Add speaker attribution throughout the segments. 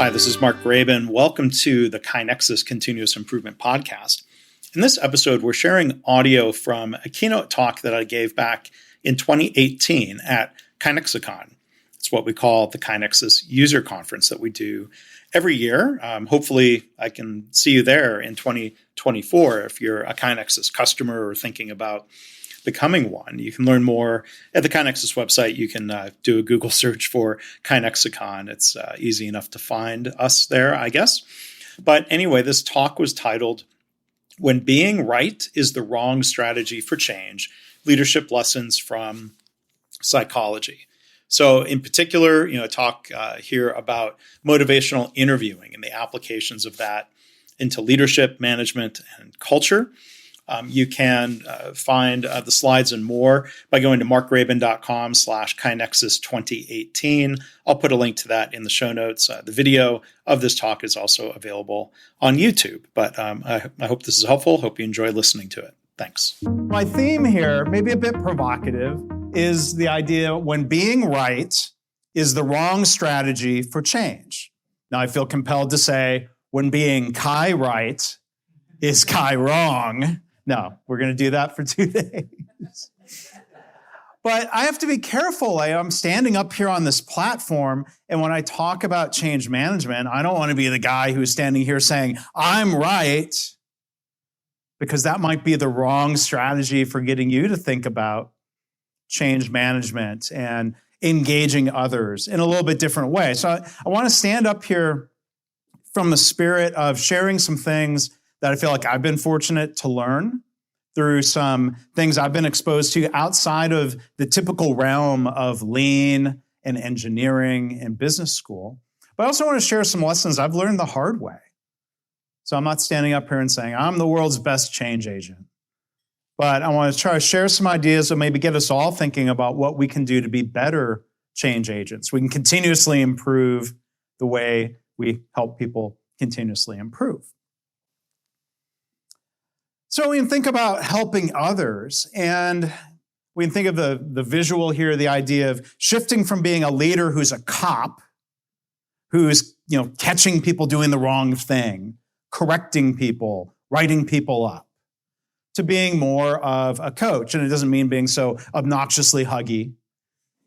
Speaker 1: Hi, this is Mark Graban. Welcome to the KaiNexus Continuous Improvement Podcast. In this episode, we're sharing audio from a keynote talk that I gave back in 2018 at KaiNexus. It's what we call the KaiNexus User Conference that we do every year. Hopefully, I can see you there in 2024 if you're a KaiNexus customer or thinking about becoming one. You can learn more at the KaiNexus website. You can do a Google search for KaiNexus. It's easy enough to find us there, I guess. But anyway, this talk was titled, When Being Right is the Wrong Strategy for Change, Leadership Lessons from Psychology. So in particular, talk here about motivational interviewing and the applications of that into leadership, management, and culture. You can find the slides and more by going to markgraban.com/KaiNexus2018. I'll put a link to that in the show notes. The video of this talk is also available on YouTube. But I hope this is helpful. Hope you enjoy listening to it. Thanks.
Speaker 2: My theme here, maybe a bit provocative, is the idea when being right is the wrong strategy for change. Now, I feel compelled to say when being Kai right is Kai wrong. No, we're going to do that for 2 days. But I have to be careful. I'm standing up here on this platform, and when I talk about change management, I don't want to be the guy who's standing here saying, I'm right, because that might be the wrong strategy for getting you to think about change management and engaging others in a little bit different way. So I want to stand up here from the spirit of sharing some things that I feel like I've been fortunate to learn through some things I've been exposed to outside of the typical realm of lean and engineering and business school. But I also want to share some lessons I've learned the hard way. So I'm not standing up here and saying, I'm the world's best change agent. But I want to try to share some ideas that maybe get us all thinking about what we can do to be better change agents. We can continuously improve the way we help people continuously improve. So we can think about helping others, and we can think of the visual here, the idea of shifting from being a leader who's a cop, who's catching people doing the wrong thing, correcting people, writing people up, to being more of a coach. And it doesn't mean being so obnoxiously huggy.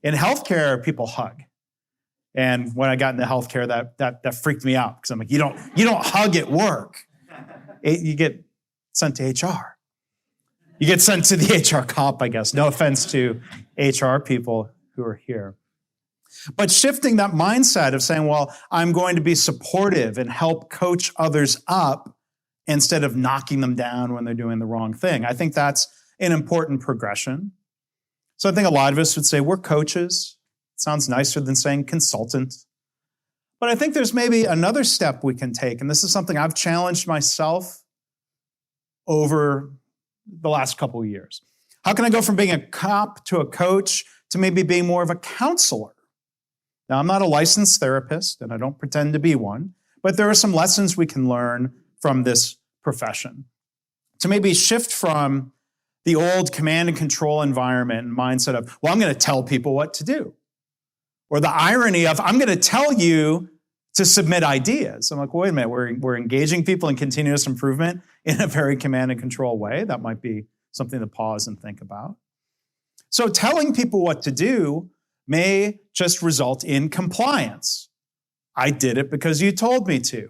Speaker 2: In healthcare, people hug. And when I got into healthcare, that freaked me out because I'm like, you don't hug at work. You get sent to HR. You get sent to the HR cop, I guess. No offense to HR people who are here. But shifting that mindset of saying, well, I'm going to be supportive and help coach others up instead of knocking them down when they're doing the wrong thing. I think that's an important progression. So I think a lot of us would say we're coaches. It sounds nicer than saying consultant. But I think there's maybe another step we can take, and this is something I've challenged myself over the last couple of years. How can I go from being a cop to a coach to maybe being more of a counselor? Now, I'm not a licensed therapist, and I don't pretend to be one, but there are some lessons we can learn from this profession to maybe shift from the old command and control environment and mindset of, well, I'm going to tell people what to do. Or the irony of, I'm going to tell you to submit ideas. I'm like, wait a minute, we're engaging people in continuous improvement in a very command and control way. That might be something to pause and think about. So telling people what to do may just result in compliance. I did it because you told me to.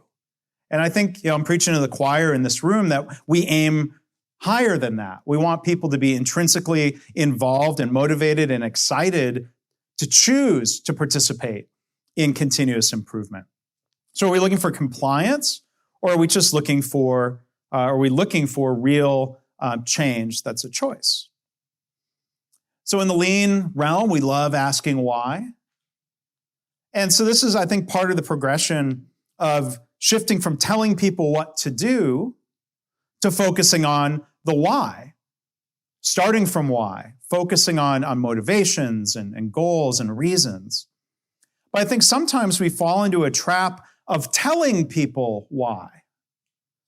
Speaker 2: And I think, I'm preaching to the choir in this room that we aim higher than that. We want people to be intrinsically involved and motivated and excited to choose to participate in continuous improvement. So are we looking for compliance, or are we just looking for, real change that's a choice? So in the lean realm, we love asking why. And so this is, I think, part of the progression of shifting from telling people what to do to focusing on the why. Starting from why, focusing on motivations and goals and reasons. But I think sometimes we fall into a trap of telling people why.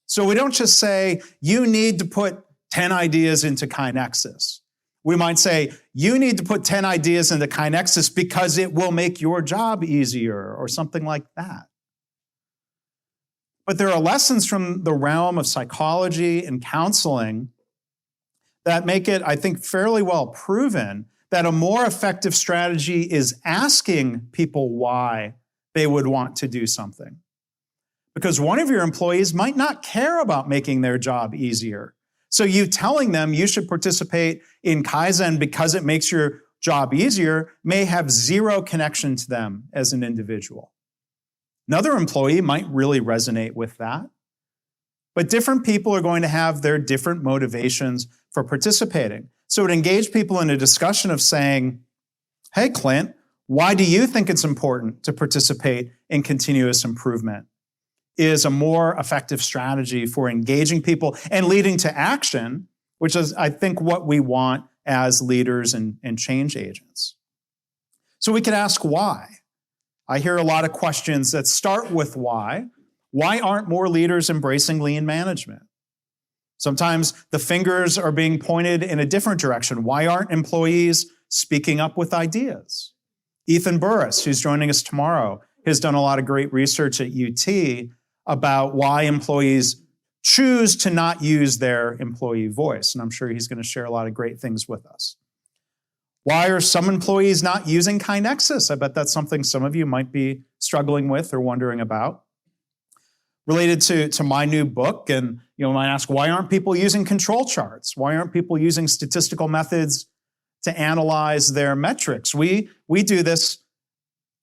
Speaker 2: So we don't just say, you need to put 10 ideas into KaiNexus. We might say, you need to put 10 ideas into KaiNexus because it will make your job easier or something like that. But there are lessons from the realm of psychology and counseling that make it, I think, fairly well proven that a more effective strategy is asking people why they would want to do something. Because one of your employees might not care about making their job easier. So you telling them you should participate in Kaizen because it makes your job easier may have zero connection to them as an individual. Another employee might really resonate with that. But different people are going to have their different motivations for participating. So it engaged people in a discussion of saying, hey, Clint, why do you think it's important to participate in continuous improvement? Is a more effective strategy for engaging people and leading to action, which is, I think, what we want as leaders and change agents. So we could ask why. I hear a lot of questions that start with why. Why aren't more leaders embracing lean management? Sometimes the fingers are being pointed in a different direction. Why aren't employees speaking up with ideas? Ethan Burris, who's joining us tomorrow, has done a lot of great research at UT about why employees choose to not use their employee voice. And I'm sure he's going to share a lot of great things with us. Why are some employees not using KaiNexus? I bet that's something some of you might be struggling with or wondering about. Related to my new book, and you might ask, why aren't people using control charts? Why aren't people using statistical methods to analyze their metrics? We do this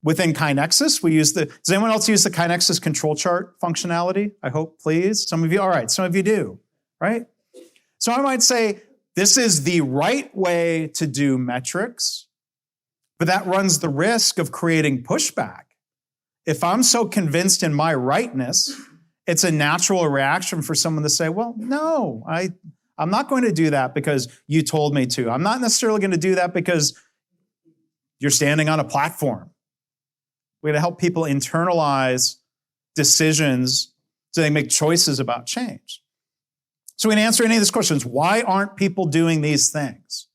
Speaker 2: within KaiNexus. Does anyone else use the KaiNexus control chart functionality? I hope, please. Some of you, all right, some of you do, right? So I might say, this is the right way to do metrics, but that runs the risk of creating pushback. If I'm so convinced in my rightness, it's a natural reaction for someone to say, well, no, I'm not going to do that because you told me to. I'm not necessarily going to do that because you're standing on a platform. We're going to help people internalize decisions so they make choices about change. So we can answer any of these questions. Why aren't people doing these things?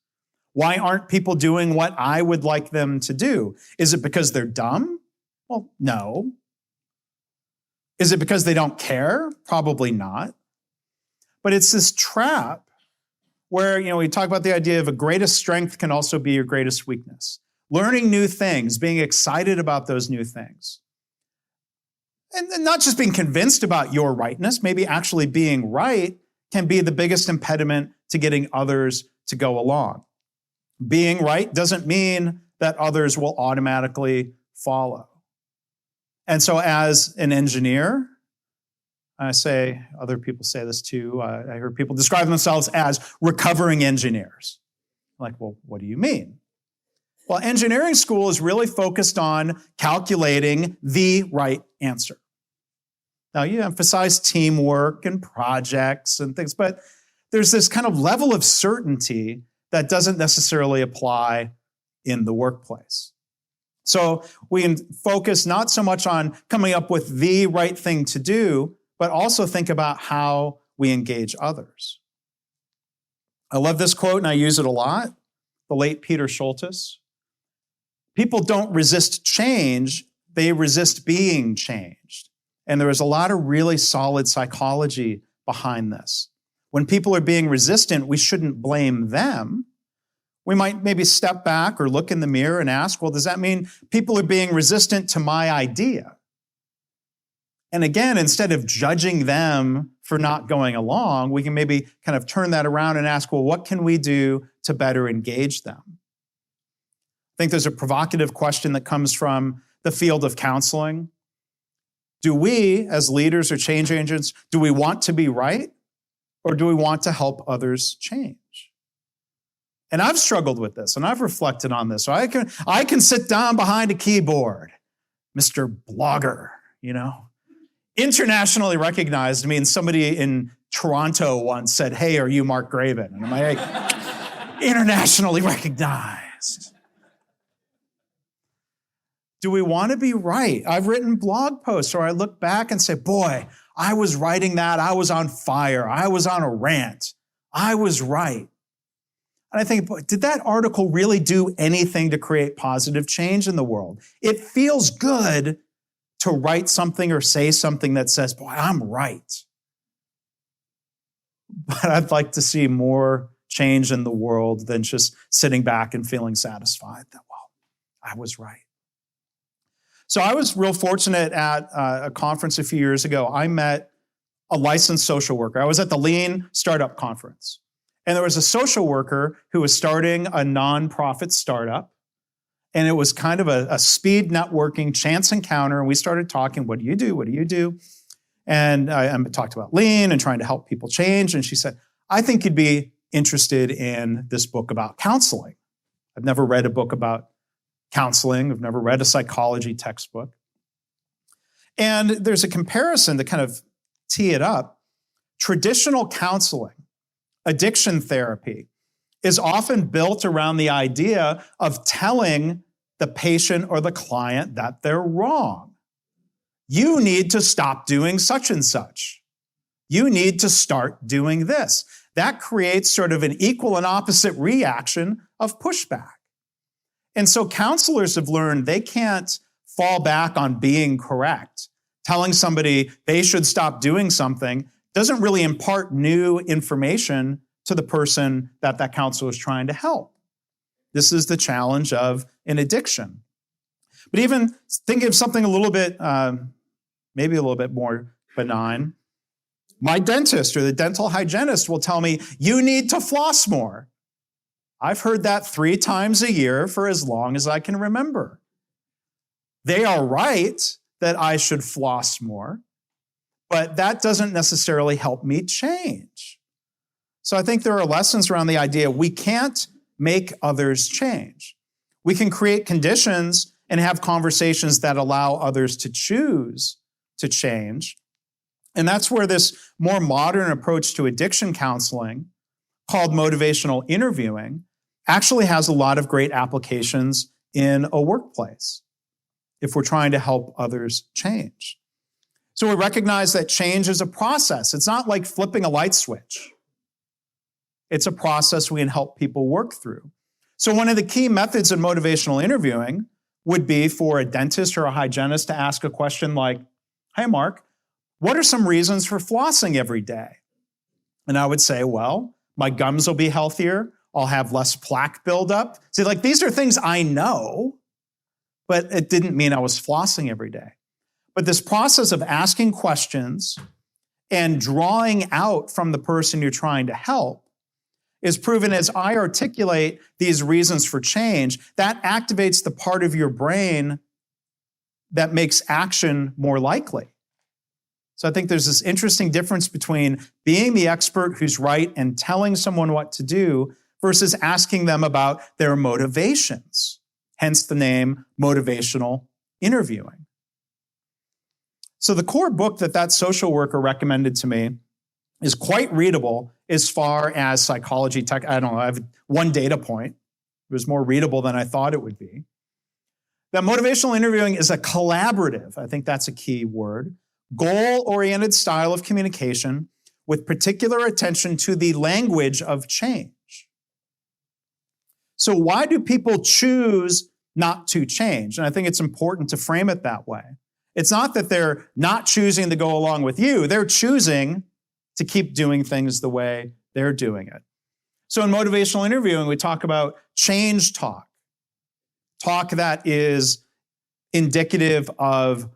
Speaker 2: Why aren't people doing what I would like them to do? Is it because they're dumb? Well, no. Is it because they don't care? Probably not. But it's this trap where, we talk about the idea of a greatest strength can also be your greatest weakness. Learning new things, being excited about those new things. And not just being convinced about your rightness, maybe actually being right can be the biggest impediment to getting others to go along. Being right doesn't mean that others will automatically follow. And so as an engineer, other people say this too, I heard people describe themselves as recovering engineers. Like, well, what do you mean? Well, engineering school is really focused on calculating the right answer. Now, you emphasize teamwork and projects and things, but there's this kind of level of certainty that doesn't necessarily apply in the workplace. So we can focus not so much on coming up with the right thing to do, but also think about how we engage others. I love this quote, and I use it a lot. The late Peter Schultes. People don't resist change, they resist being changed. And there is a lot of really solid psychology behind this. When people are being resistant, we shouldn't blame them. We might maybe step back or look in the mirror and ask, well, does that mean people are being resistant to my idea? And again, instead of judging them for not going along, we can maybe kind of turn that around and ask, well, what can we do to better engage them? I think there's a provocative question that comes from the field of counseling. Do we, as leaders or change agents, do we want to be right, or do we want to help others change? And I've struggled with this, and I've reflected on this. So I can sit down behind a keyboard, Mr. Blogger, internationally recognized. I mean, somebody in Toronto once said, "Hey, are you Mark Graban?" And I'm like, internationally recognized. Do we want to be right? I've written blog posts where I look back and say, boy, I was writing that. I was on fire. I was on a rant. I was right. And I think, boy, did that article really do anything to create positive change in the world? It feels good to write something or say something that says, boy, I'm right. But I'd like to see more change in the world than just sitting back and feeling satisfied that, well, I was right. So I was real fortunate at a conference a few years ago. I met a licensed social worker. I was at the Lean Startup Conference. And there was a social worker who was starting a nonprofit startup. And it was kind of a speed networking chance encounter. And we started talking, what do you do? What do you do? And I talked about Lean and trying to help people change. And she said, I think you'd be interested in this book about counseling. I've never read a book about counseling. I've never read a psychology textbook. And there's a comparison to kind of tee it up. Traditional counseling, addiction therapy, is often built around the idea of telling the patient or the client that they're wrong. You need to stop doing such and such. You need to start doing this. That creates sort of an equal and opposite reaction of pushback. And so counselors have learned they can't fall back on being correct. Telling somebody they should stop doing something doesn't really impart new information to the person that counselor is trying to help. This is the challenge of an addiction. But even think of something a little bit, maybe a little bit more benign. My dentist or the dental hygienist will tell me, you need to floss more. I've heard that 3 times a year for as long as I can remember. They are right that I should floss more, but that doesn't necessarily help me change. So I think there are lessons around the idea we can't make others change. We can create conditions and have conversations that allow others to choose to change. And that's where this more modern approach to addiction counseling, called motivational interviewing, actually has a lot of great applications in a workplace if we're trying to help others change. So we recognize that change is a process. It's not like flipping a light switch. It's a process we can help people work through. So one of the key methods in motivational interviewing would be for a dentist or a hygienist to ask a question like, hey, Mark, what are some reasons for flossing every day? And I would say, well, my gums will be healthier. I'll have less plaque buildup. See, like these are things I know, but it didn't mean I was flossing every day. But this process of asking questions and drawing out from the person you're trying to help is proven as I articulate these reasons for change, that activates the part of your brain that makes action more likely. So I think there's this interesting difference between being the expert who's right and telling someone what to do versus asking them about their motivations, hence the name motivational interviewing. So the core book that social worker recommended to me is quite readable as far as psychology tech. I don't know, I have one data point. It was more readable than I thought it would be. That motivational interviewing is a collaborative, I think that's a key word, goal-oriented style of communication with particular attention to the language of change. So why do people choose not to change? And I think it's important to frame it that way. It's not that they're not choosing to go along with you. They're choosing to keep doing things the way they're doing it. So in motivational interviewing, we talk about change talk that is indicative of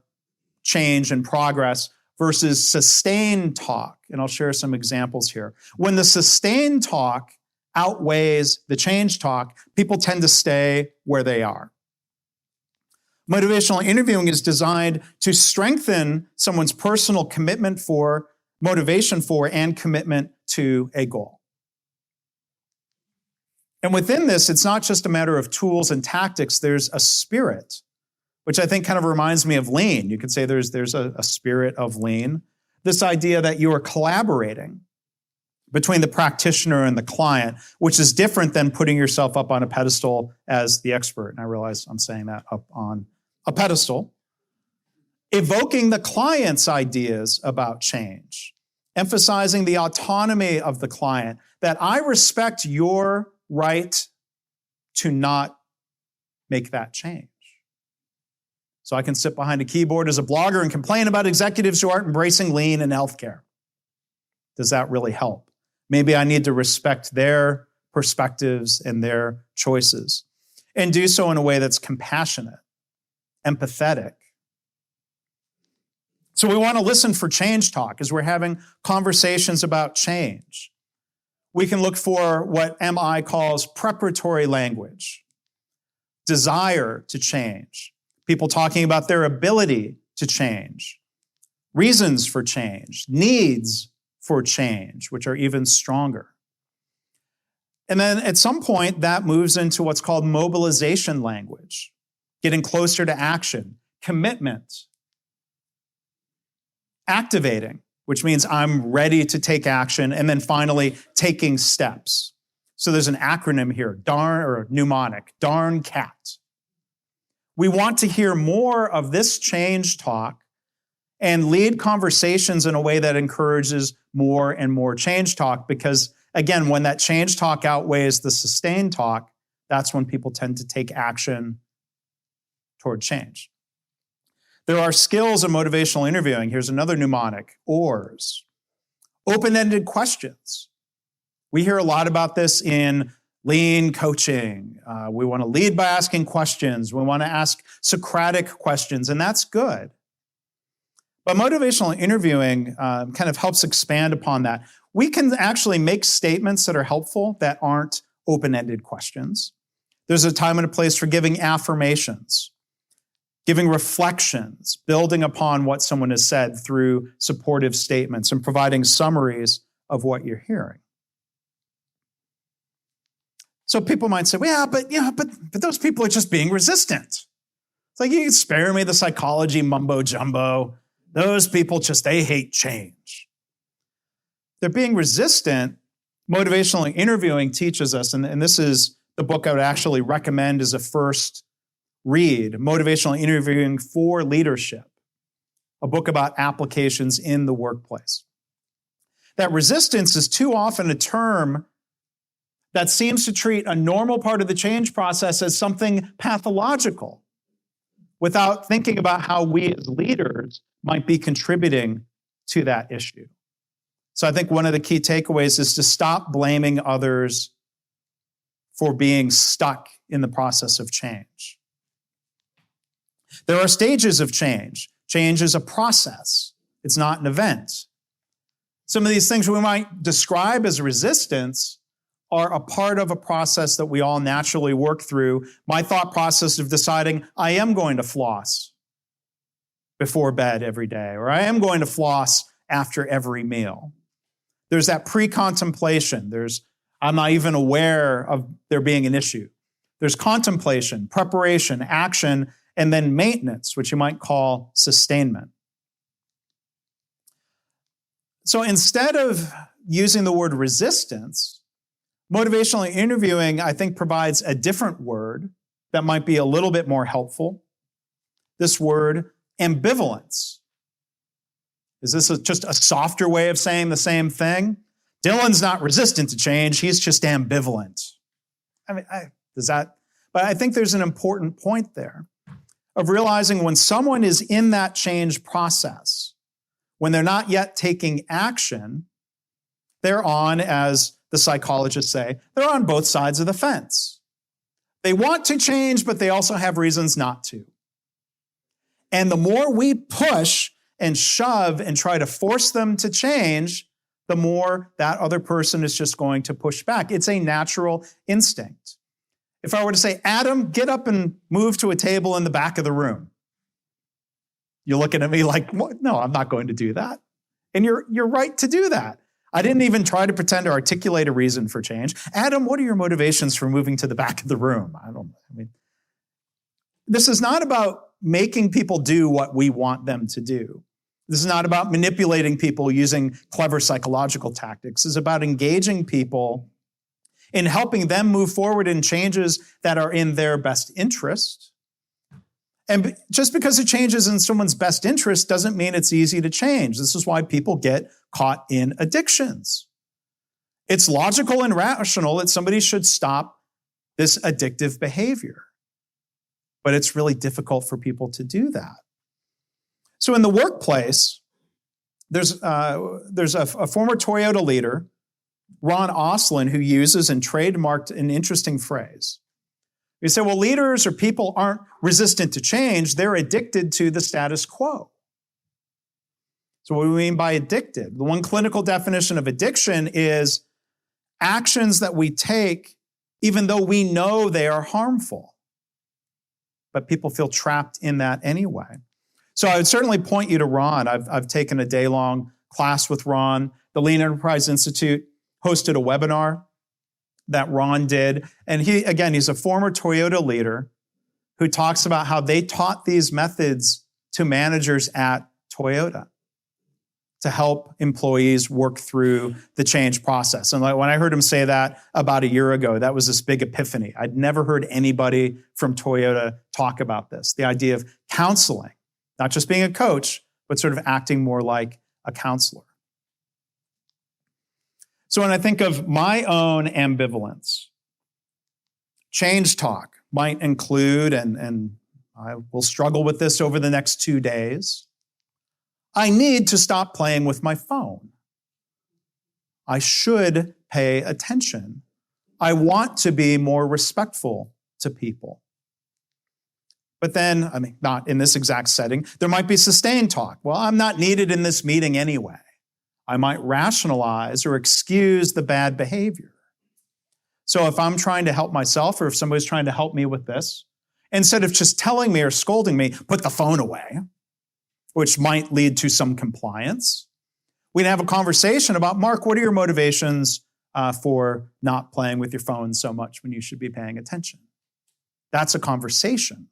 Speaker 2: change and progress versus sustained talk. And I'll share some examples here. When the sustained talk outweighs the change talk, people tend to stay where they are. Motivational interviewing is designed to strengthen someone's personal commitment for, motivation for, and commitment to a goal. And within this, it's not just a matter of tools and tactics, there's a spirit, which I think kind of reminds me of Lean. You could say there's a spirit of Lean. This idea that you are collaborating between the practitioner and the client, which is different than putting yourself up on a pedestal as the expert. And I realize I'm saying that, up on a pedestal. Evoking the client's ideas about change, emphasizing the autonomy of the client, that I respect your right to not make that change. So I can sit behind a keyboard as a blogger and complain about executives who aren't embracing lean in healthcare. Does that really help? Maybe I need to respect their perspectives and their choices and do so in a way that's compassionate, empathetic. So we want to listen for change talk as we're having conversations about change. We can look for what MI calls preparatory language, desire to change, people talking about their ability to change, reasons for change, needs for change, which are even stronger. And then at some point, that moves into what's called mobilization language, getting closer to action, commitment, activating, which means I'm ready to take action, and then finally, taking steps. So there's an acronym here, DARN, or mnemonic, DARN CAT. We want to hear more of this change talk and lead conversations in a way that encourages more and more change talk, because again, when that change talk outweighs the sustained talk, that's when people tend to take action toward change. There are skills in motivational interviewing. Here's another mnemonic, OARS. Open-ended questions. We hear a lot about this in lean coaching. We want to lead by asking questions. We want to ask Socratic questions, and that's good. But motivational interviewing kind of helps expand upon that. We can actually make statements that are helpful that aren't open-ended questions. There's a time and a place for giving affirmations, giving reflections, building upon what someone has said through supportive statements and providing summaries of what you're hearing. So people might say, well, but those people are just being resistant. It's like, you can spare me the psychology mumbo jumbo. Those people they hate change. They're being resistant. Motivational interviewing teaches us, and this is the book I would actually recommend as a first read, Motivational Interviewing for Leadership, a book about applications in the workplace. That resistance is too often a term that seems to treat a normal part of the change process as something pathological, without thinking about how we as leaders might be contributing to that issue. So I think one of the key takeaways is to stop blaming others for being stuck in the process of change. There are stages of change. Change is a process. It's not an event. Some of these things we might describe as resistance are a part of a process that we all naturally work through. My thought process of deciding I am going to floss before bed every day, or I am going to floss after every meal. There's that pre-contemplation. I'm not even aware of there being an issue. There's contemplation, preparation, action, and then maintenance, which you might call sustainment. So instead of using the word resistance, motivational interviewing, I think, provides a different word that might be a little bit more helpful. This word, ambivalence. Is this just a softer way of saying the same thing? Dylan's not resistant to change, he's just ambivalent. But I think there's an important point there of realizing when someone is in that change process, when they're not yet taking action, they're on, as the psychologists say, they're on both sides of the fence. They want to change, but they also have reasons not to. And the more we push and shove and try to force them to change, the more that other person is just going to push back. It's a natural instinct. If I were to say, Adam, get up and move to a table in the back of the room, you're looking at me like, what? No, I'm not going to do that. And you're right to do that. I didn't even try to pretend to articulate a reason for change. Adam, what are your motivations for moving to the back of the room? This is not about making people do what we want them to do. This is not about manipulating people using clever psychological tactics. It's about engaging people in helping them move forward in changes that are in their best interest. And just because a change is in someone's best interest doesn't mean it's easy to change. This is why people get caught in addictions. It's logical and rational that somebody should stop this addictive behavior. but it's really difficult for people to do that. So in the workplace, there's a former Toyota leader, Ron Oslin, who uses and trademarked an interesting phrase. He said, well, leaders or people aren't resistant to change. They're addicted to the status quo. So what do we mean by addicted? The one clinical definition of addiction is actions that we take even though we know they are harmful. But people feel trapped in that anyway. So I would certainly point you to Ron. I've taken a day-long class with Ron. The Lean Enterprise Institute hosted a webinar that Ron did. And he's a former Toyota leader who talks about how they taught these methods to managers at Toyota to help employees work through the change process. And when I heard him say that about a year ago, that was this big epiphany. I'd never heard anybody from Toyota talk about this, the idea of counseling, not just being a coach, but sort of acting more like a counselor. So when I think of my own ambivalence, change talk might include, and I will struggle with this over the next 2 days, I need to stop playing with my phone. I should pay attention. I want to be more respectful to people. But then, not in this exact setting, there might be sustained talk. Well, I'm not needed in this meeting anyway. I might rationalize or excuse the bad behavior. So if I'm trying to help myself, or if somebody's trying to help me with this, instead of just telling me or scolding me, put the phone away, which might lead to some compliance, we'd have a conversation about, Mark, what are your motivations for not playing with your phone so much when you should be paying attention? That's a conversation.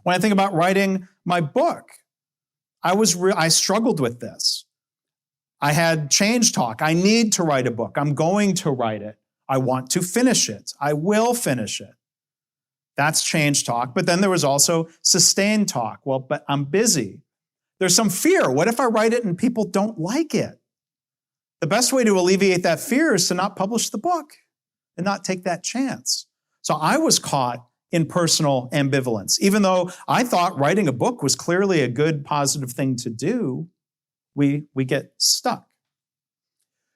Speaker 2: When I think about writing my book, I struggled with this. I had change talk. I need to write a book. I'm going to write it. I want to finish it. I will finish it. That's change talk. But then there was also sustained talk. Well, but I'm busy. There's some fear. What if I write it and people don't like it? The best way to alleviate that fear is to not publish the book and not take that chance. So I was caught in personal ambivalence. Even though I thought writing a book was clearly a good, positive thing to do, we get stuck.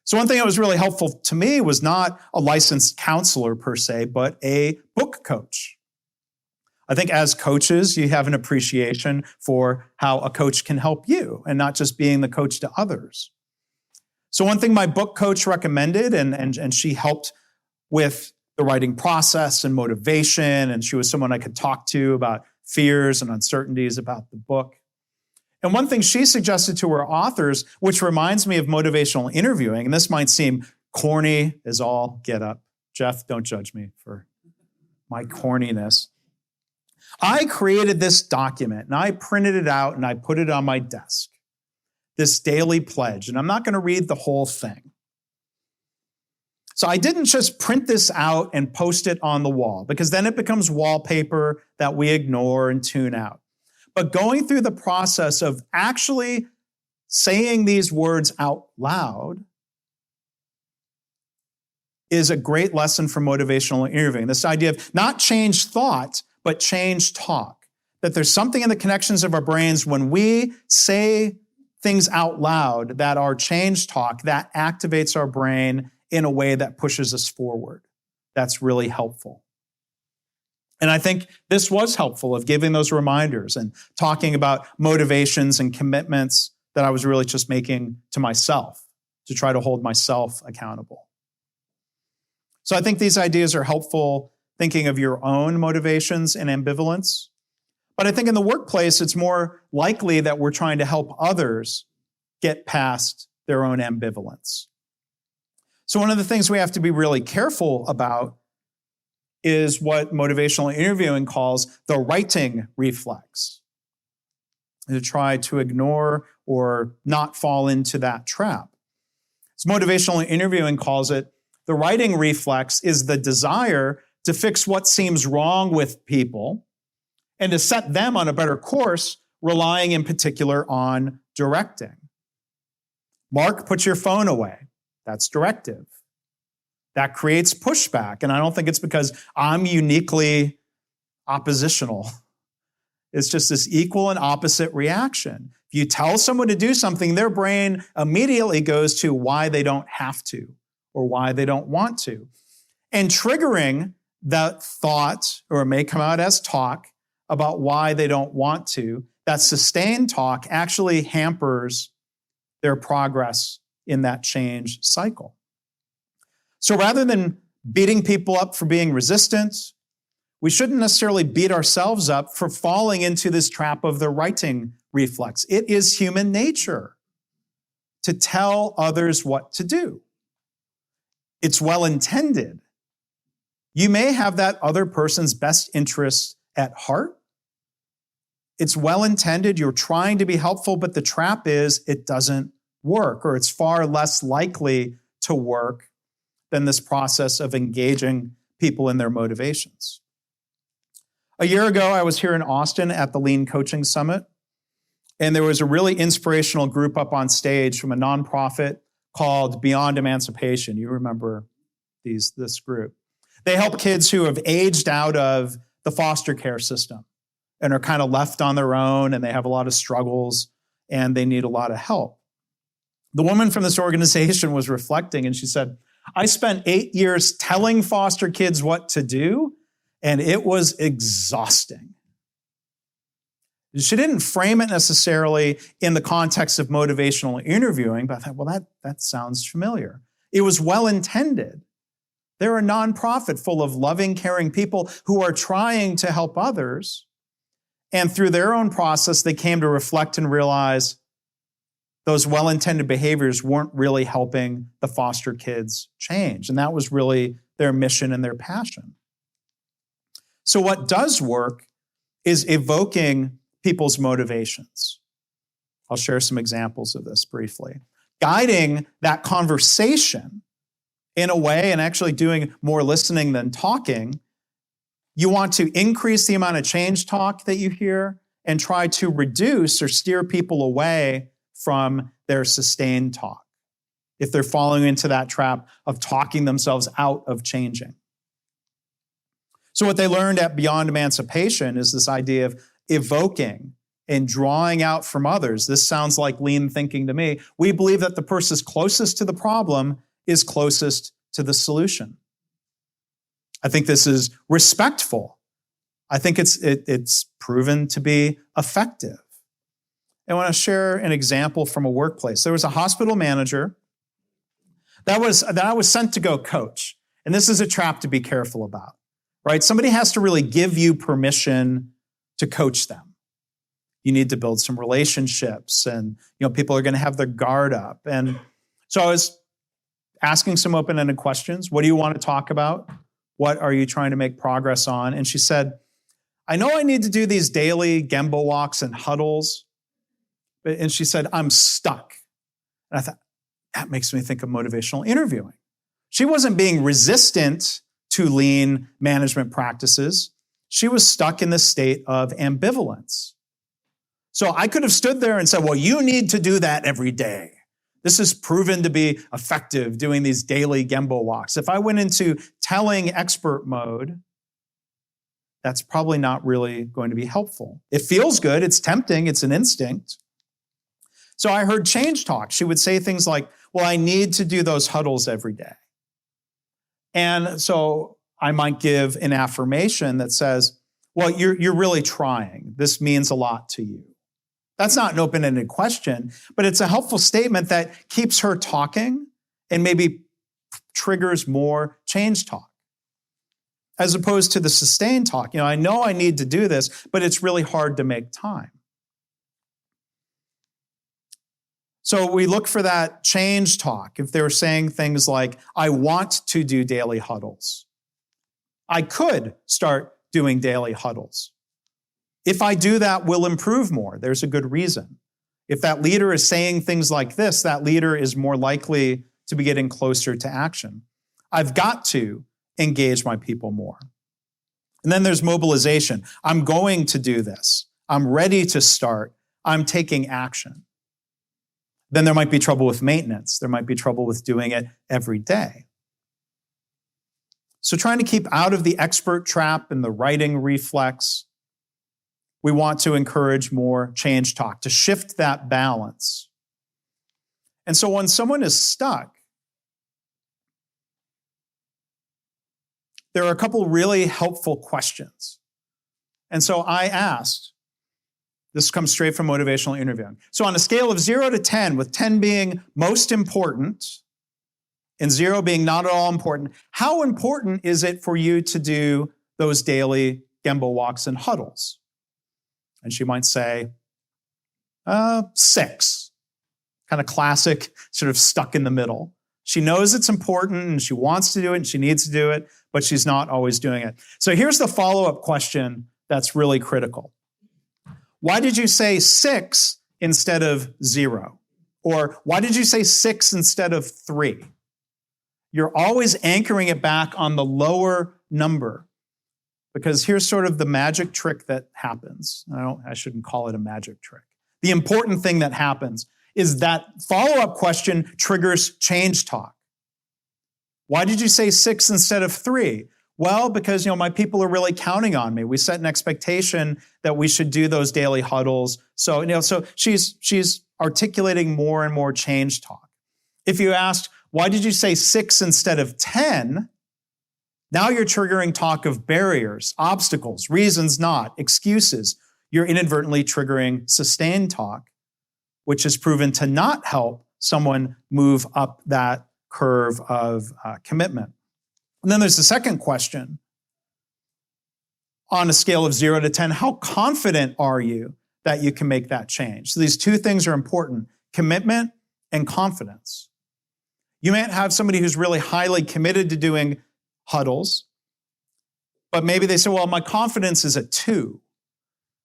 Speaker 2: So one thing that was really helpful to me was not a licensed counselor per se, but a book coach. I think as coaches, you have an appreciation for how a coach can help you and not just being the coach to others. So one thing my book coach recommended, and she helped with the writing process and motivation, and she was someone I could talk to about fears and uncertainties about the book. And one thing she suggested to her authors, which reminds me of motivational interviewing, and this might seem corny as all get up. Jeff, don't judge me for my corniness. I created this document, and I printed it out, and I put it on my desk, this daily pledge, and I'm not going to read the whole thing. So I didn't just print this out and post it on the wall, because then it becomes wallpaper that we ignore and tune out. But going through the process of actually saying these words out loud is a great lesson for motivational interviewing. This idea of not change thought, but change talk. That there's something in the connections of our brains when we say things out loud that are change talk that activates our brain in a way that pushes us forward. That's really helpful. And I think this was helpful of giving those reminders and talking about motivations and commitments that I was really just making to myself to try to hold myself accountable. So I think these ideas are helpful thinking of your own motivations and ambivalence. But I think in the workplace, it's more likely that we're trying to help others get past their own ambivalence. So one of the things we have to be really careful about is what motivational interviewing calls the writing reflex. To try to ignore or not fall into that trap. As motivational interviewing calls it, the writing reflex is the desire to fix what seems wrong with people and to set them on a better course, relying in particular on directing. Mark, put your phone away. That's directive. That creates pushback. And I don't think it's because I'm uniquely oppositional. It's just this equal and opposite reaction. If you tell someone to do something, their brain immediately goes to why they don't have to or why they don't want to. And triggering that thought, or it may come out as talk, about why they don't want to, that sustained talk actually hampers their progress in that change cycle. So rather than beating people up for being resistant, we shouldn't necessarily beat ourselves up for falling into this trap of the righting reflex. It is human nature to tell others what to do. It's well intended. You may have that other person's best interests at heart. It's well intended. You're trying to be helpful, but the trap is it doesn't work, or it's far less likely to work than this process of engaging people in their motivations. A year ago, I was here in Austin at the Lean Coaching Summit, and there was a really inspirational group up on stage from a nonprofit called Beyond Emancipation. You remember this group. They help kids who have aged out of the foster care system and are kind of left on their own, and they have a lot of struggles, and they need a lot of help. The woman from this organization was reflecting, and she said, I spent 8 years telling foster kids what to do, and it was exhausting. She didn't frame it necessarily in the context of motivational interviewing, but I thought, well, that sounds familiar. It was well intended. They're a nonprofit full of loving, caring people who are trying to help others. And through their own process, they came to reflect and realize those well-intended behaviors weren't really helping the foster kids change. And that was really their mission and their passion. So what does work is evoking people's motivations. I'll share some examples of this briefly. Guiding that conversation in a way, and actually doing more listening than talking. You want to increase the amount of change talk that you hear and try to reduce or steer people away from their sustained talk if they're falling into that trap of talking themselves out of changing. So what they learned at Beyond Emancipation is this idea of evoking and drawing out from others. This sounds like lean thinking to me. We believe that the person closest to the problem is closest to the solution. I think this is respectful. I think it's proven to be effective. I want to share an example from a workplace. There was a hospital manager that I was sent to go coach. And this is a trap to be careful about, right? Somebody has to really give you permission to coach them. You need to build some relationships, and people are going to have their guard up. And so I was asking some open-ended questions. What do you want to talk about? What are you trying to make progress on? And she said, I know I need to do these daily Gemba walks and huddles. And she said, I'm stuck. And I thought, that makes me think of motivational interviewing. She wasn't being resistant to lean management practices. She was stuck in this state of ambivalence. So I could have stood there and said, well, you need to do that every day. This is proven to be effective, doing these daily Gemba walks. If I went into telling expert mode, that's probably not really going to be helpful. It feels good. It's tempting. It's an instinct. So I heard change talk. She would say things like, well, I need to do those huddles every day. And so I might give an affirmation that says, well, you're really trying. This means a lot to you. That's not an open-ended question, but it's a helpful statement that keeps her talking and maybe triggers more change talk, as opposed to the sustained talk. I know I need to do this, but it's really hard to make time. So we look for that change talk. If they're saying things like, I want to do daily huddles. I could start doing daily huddles. If I do that, we'll improve more. There's a good reason. If that leader is saying things like this, that leader is more likely to be getting closer to action. I've got to engage my people more. And then there's mobilization. I'm going to do this. I'm ready to start. I'm taking action. Then there might be trouble with maintenance. There might be trouble with doing it every day. So trying to keep out of the expert trap and the writing reflex, we want to encourage more change talk, to shift that balance. And so when someone is stuck, there are a couple really helpful questions. And so I asked, this comes straight from motivational interviewing. So on a scale of 0 to 10, with 10 being most important and 0 being not at all important, how important is it for you to do those daily Gemba walks and huddles? And she might say, 6. Kind of classic, sort of stuck in the middle. She knows it's important and she wants to do it and she needs to do it, but she's not always doing it. So here's the follow-up question that's really critical. Why did you say 6 instead of 0? Or why did you say 6 instead of 3? You're always anchoring it back on the lower number, because here's sort of the magic trick that happens. I shouldn't call it a magic trick. The important thing that happens is that follow-up question triggers change talk. Why did you say 6 instead of 3? Well, because my people are really counting on me. We set an expectation that we should do those daily huddles. So she's articulating more and more change talk. If you asked, why did you say 6 instead of 10? Now you're triggering talk of barriers, obstacles, reasons not, excuses. You're inadvertently triggering sustained talk, which is proven to not help someone move up that curve of commitment. And then there's the second question. On a scale of 0 to 10, how confident are you that you can make that change? So these two things are important, commitment and confidence. You might have somebody who's really highly committed to doing huddles, but maybe they say, well, my confidence is a 2,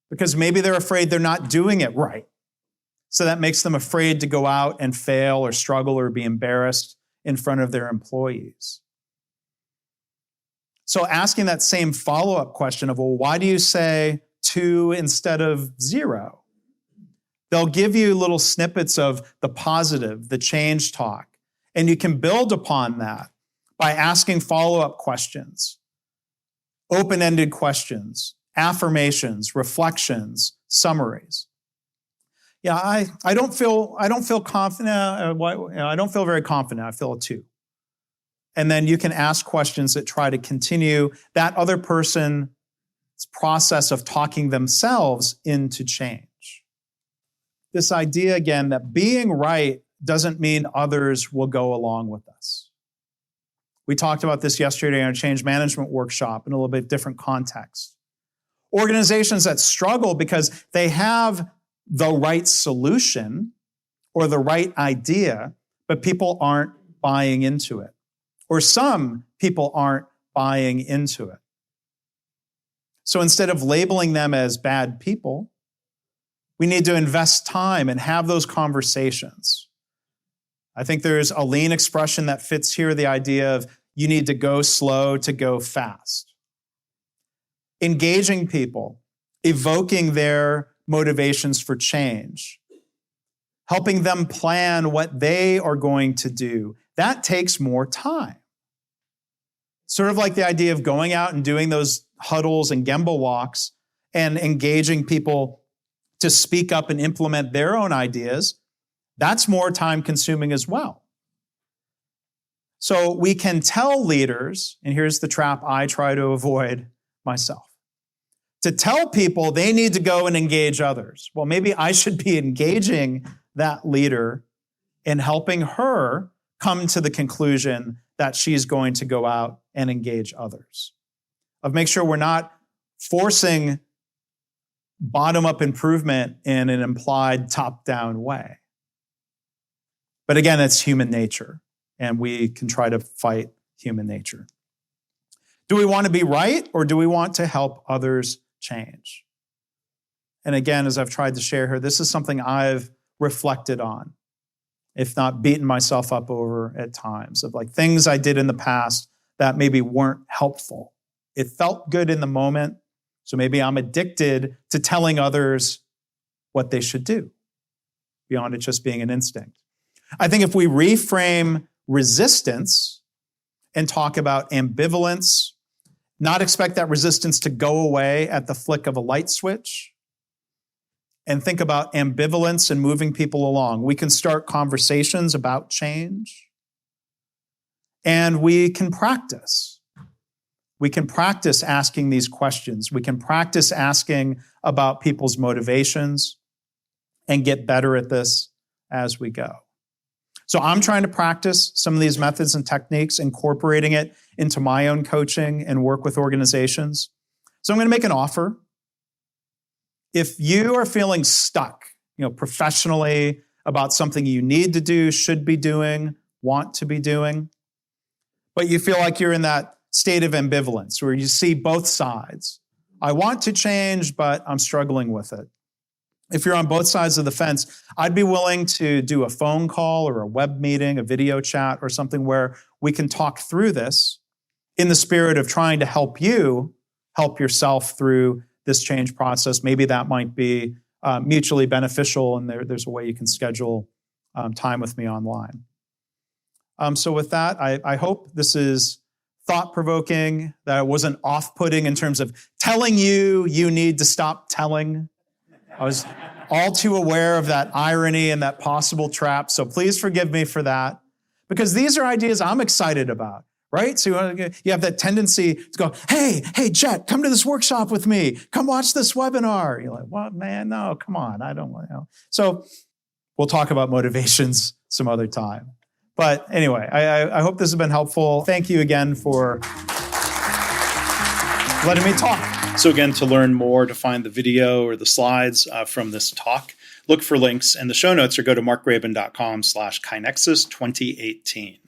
Speaker 2: because maybe they're afraid they're not doing it right. So that makes them afraid to go out and fail or struggle or be embarrassed in front of their employees. So asking that same follow-up question of, well, why do you say 2 instead of 0? They'll give you little snippets of the positive, the change talk, and you can build upon that by asking follow-up questions, open-ended questions, affirmations, reflections, summaries. Yeah, I don't feel confident. I don't feel very confident. I feel a 2. And then you can ask questions that try to continue that other person's process of talking themselves into change. This idea, again, that being right doesn't mean others will go along with us. We talked about this yesterday in our change management workshop in a little bit different context. Organizations that struggle because they have the right solution or the right idea, but people aren't buying into it. Or some people aren't buying into it. So instead of labeling them as bad people, we need to invest time and have those conversations. I think there's a lean expression that fits here, the idea of you need to go slow to go fast. Engaging people, evoking their motivations for change, helping them plan what they are going to do. That takes more time. Sort of like the idea of going out and doing those huddles and Gemba walks and engaging people to speak up and implement their own ideas. That's more time consuming as well. So we can tell leaders, and here's the trap I try to avoid myself, to tell people they need to go and engage others. Well, maybe I should be engaging that leader in helping her come to the conclusion that she's going to go out and engage others. Of make sure we're not forcing bottom-up improvement in an implied top-down way. But again, it's human nature, and we can try to fight human nature. Do we want to be right, or do we want to help others change? And again, as I've tried to share here, this is something I've reflected on, if not beaten myself up over at times, of like things I did in the past that maybe weren't helpful. It felt good in the moment, so maybe I'm addicted to telling others what they should do, beyond it just being an instinct. I think if we reframe resistance and talk about ambivalence, not expect that resistance to go away at the flick of a light switch, and think about ambivalence and moving people along. We can start conversations about change, and we can practice. We can practice asking these questions. We can practice asking about people's motivations and get better at this as we go. So I'm trying to practice some of these methods and techniques, incorporating it into my own coaching and work with organizations. So I'm going to make an offer. If you are feeling stuck, professionally about something you need to do, should be doing, want to be doing, but you feel like you're in that state of ambivalence where you see both sides. I want to change, but I'm struggling with it. If you're on both sides of the fence, I'd be willing to do a phone call or a web meeting, a video chat, or something where we can talk through this in the spirit of trying to help you help yourself through this change process. Maybe that might be mutually beneficial, and there's a way you can schedule time with me online. So with that, I hope this is thought-provoking, that it wasn't off-putting in terms of telling you need to stop telling. I was all too aware of that irony and that possible trap, so please forgive me for that, because these are ideas I'm excited about, right? So you have that tendency to go, hey, Jet, come to this workshop with me. Come watch this webinar. You're like, what, man? No, come on. I don't want to. So we'll talk about motivations some other time. But anyway, I hope this has been helpful. Thank you again for letting me talk.
Speaker 1: So again, to learn more, to find the video or the slides from this talk, look for links in the show notes or go to markgraban.com/KaiNexus 2018.